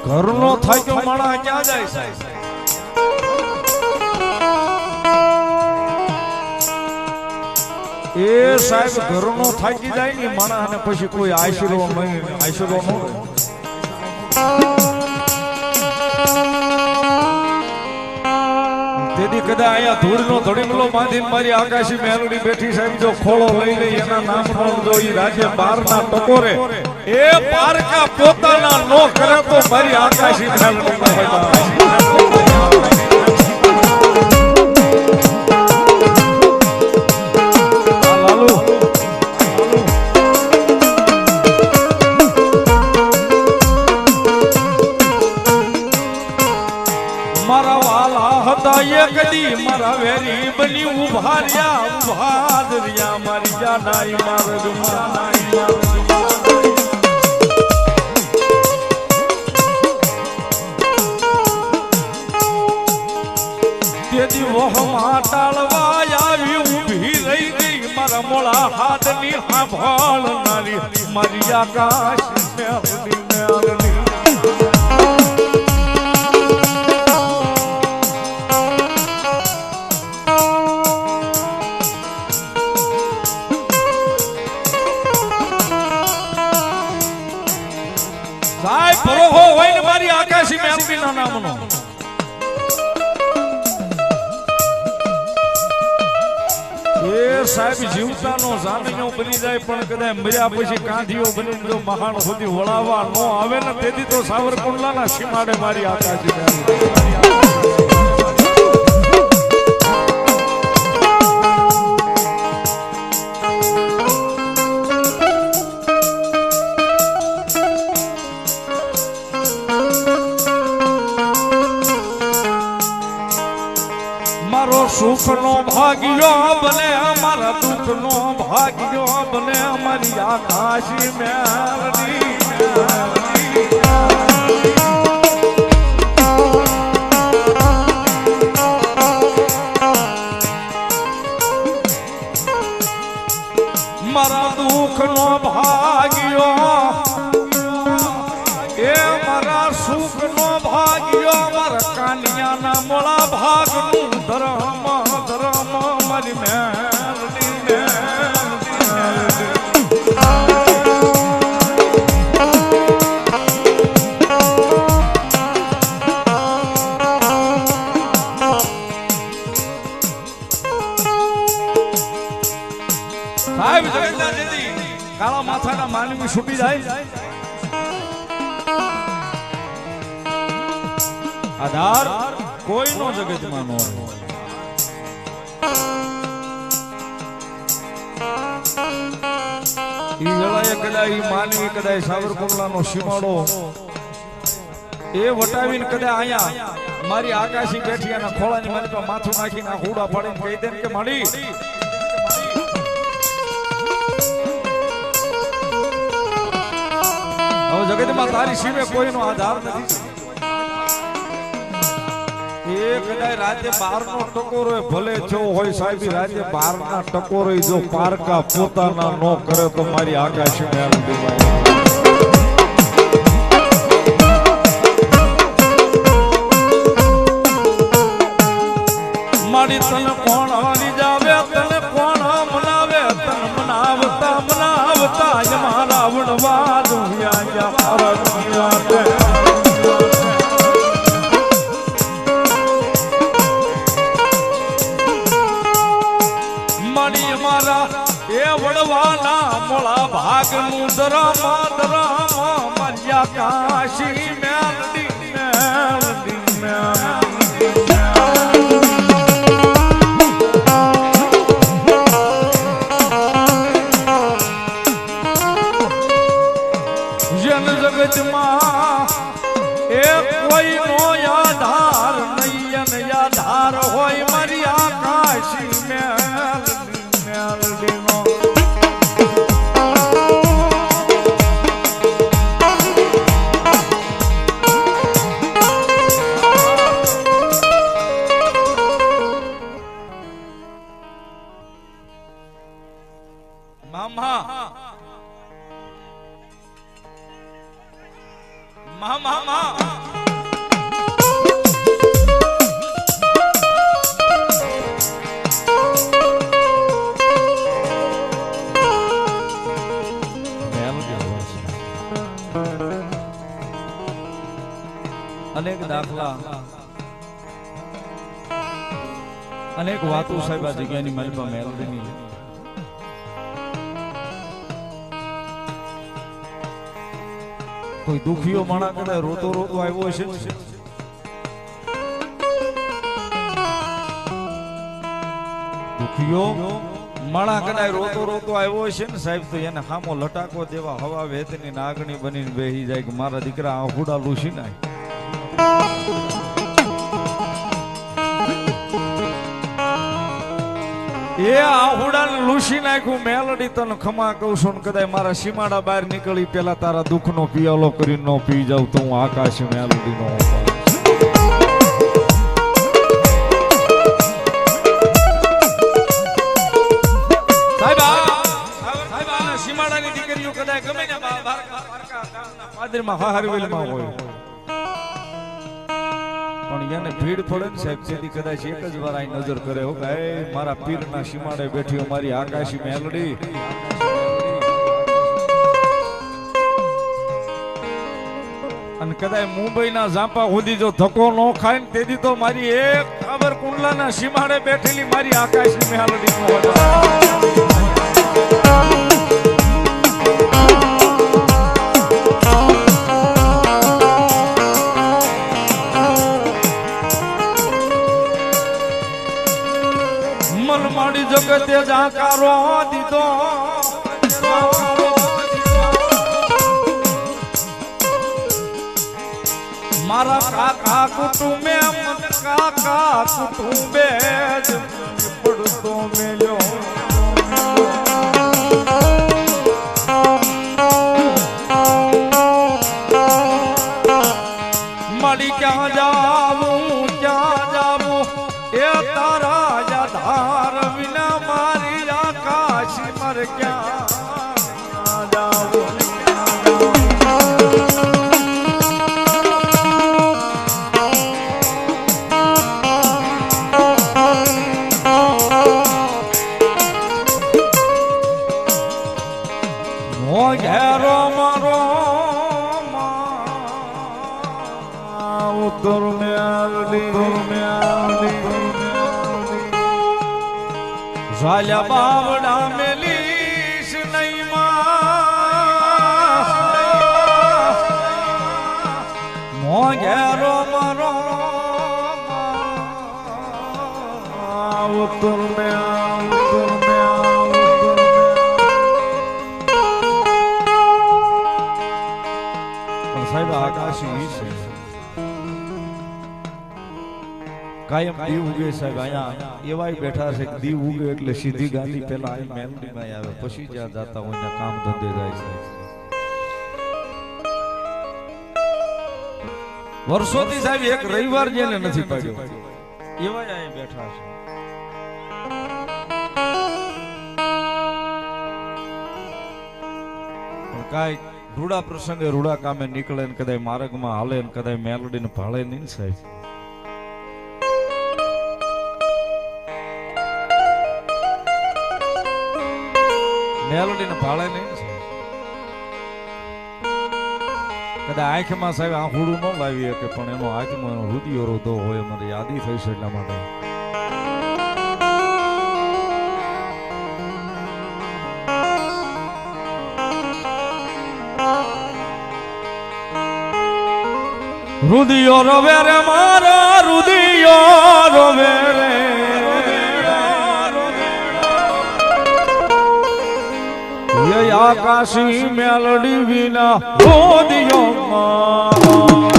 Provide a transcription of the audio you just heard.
ઘરનો થાય તો માણા ક્યાં જાય સાહેબ? એ સાહેબ ઘરનો થાકી જાય ને માણા અને પછી કોઈ આશરો ન તેથી કદાચ અહીંયા ધૂળનો ધડીમલો બાંધીને મારી આકાશી મેલડી બેઠી સાહેબ જો ખોળો લઈ લઈ એના નામનો જો ઈ રાજ્ય બારના ટકોરે એ પારકા પોતાના નો કરે તો મારી આકાશી મેલડી કદી મારા વેરી બની ઉભા રહ્યા મારી જાનાઈ તેથી વહમાં ટાળવા આવી ઊભી રહી ગઈ મારા મોળા હાથની સાંભળનારી મારી આકાશ મેલડી મેલડી ભરોહો હોય ને મારી આકાશી મેલડી ના નામનો એ સાહેબ જીવતાનો જામીનો બની જાય પણ કદાચ મર્યા પછી કાંધીઓ બની જો મહાન સુધી વળાવવા ન આવે ને તેથી તો સાવરકુંડલાના સીમાડે મારી આકાશી મેલડી સુખનો ભાગ્યો બને અમારા દુઃખનો ભાગ્યો બને અમારી આકાશી મેલડી મારા દુઃખનો ભાગ્યો એ મારા સુખનો ભાગ્યો મારા કાનિયાના મોળા ભાગનું ધર્મ મારી મેલડી કાળા માથાના માનવી છૂટી જાય આધાર કોઈનો જગતમાં ન હોય ઈ વેળાએ કદાચ ઈ માનવી કદાચ સાવરકુંડલાનો સીમાડો એ વટાવીને કદાચ અહીંયા મારી આકાશી બેઠી અને ખોળાની મારી પર માથું નાખીને હુડા પાડીને કહી દે કે માડી હવે જગતમાં તારી સીમે કોઈનો આધાર નથી એ કદાચ રાતે 12 નો ટકોરો ભલે જો હોય સાહેબ રાતે 12 ના ટકોરો જો પારકા પોતાના નો કરે તો મારી આકાશી મેલડી મારી તને કોણ હાલી જાવે તને કોણ મનાવે તને મનાવતા મારા વડવા દુનિયા મારા દુનિયા વડવાના મોળા ભાગનું ધરમ મારી આકાશી મેલડી મેલડી જન જગતમાં એ કોઈનો આધાર નહીં આધાર હોય મારી આકાશી મેલડી અનેક દાખલા અનેક વાતો સાહેબ આ જગ્યાની મનમાં મેલડીની કોઈ દુખીઓ માણા કદાચ રોતો રોતો આવ્યો છે દુખીઓ માણા કદાચ રોતો રોતો આવ્યો છે ને સાહેબ તો એને હામો લટાકો દેવા હવા વેતની નાગણી બનીને બેહી જાય કે મારા દીકરા આહુડા લૂસી નાય એ આહુડા લૂસી નાખ્યું મેલડી તને ખમા કહું છું ને કદાચ મારા સીમાડા બહાર નીકળી પેલા તારા દુઃખનો પિયાલો કરીને નો પી જાવ તો હું આકાશ મેલડી નો સીમાડાની દીકરીઓ કદાચ ગમે ને પાદરમાં હાહરવેલમાં હોય પણ એને ભીડ પડે ને સાહેબ તેથી કદાચ એક જ વાર આ નજર કરે હો કે મારા પીરના સીમાડે બેઠી મારી આકાશી મેલડી અને કદાચ મુંબઈના ઝાંપા સુધી જો ધક્કો ન ખાય ને તેથી તો મારી એક ખબર કુંડલાના સીમાડે બેઠેલી મારી આકાશી મેલડી નો મારી જગતે જાકારો દીધો મારા કાકા કુટુંબે મને કાકા કુટુંબે જ પડતો મેલ્યો મારી ક્યાં જાવું એ તારા યાધાર વિના મારી આકાશ મર ક્યાં જાવું ઘેરો મારો ઉત્તર ઝાલ્યા બાવડા મેલીશ નહીં મો ઘેરો મારો ઉત્તર સાહેબ આકાશી છે કાયમ દીવ ઉગે સાહેબ અહીંયા એવાય બેઠા છે કે દીવ ઉગે એટલે સીધી ગાડી પેલા આ મેલડીમાં આવે પછી જ્યાં જાતા હોય ને કામ ધંધે જાય છે વર્ષોથી સાહેબ એક રવિવાર જેને નથી પાડ્યો એવાય અહીંયા બેઠા છે પણ કાંઈ રૂડા પ્રસંગે રૂડા કામે નીકળે ને કદાચ માર્ગમાં હાલે ને કદાચ મેલડીને ભાળે નહીં સાહેબ મેલડીને ભાળે નહીં કદાચ આંખમાં સાહેબ આંખુડું ન લાવી શકે પણ એનો આંખમાં એનો રુધિયો રોધો હોય મને યાદી થઈ છે એટલા માટે રુધિયો રોવે રે મારા રુધિયો રોવે રે આકાશી મેલડી વિના રુધિયો મારા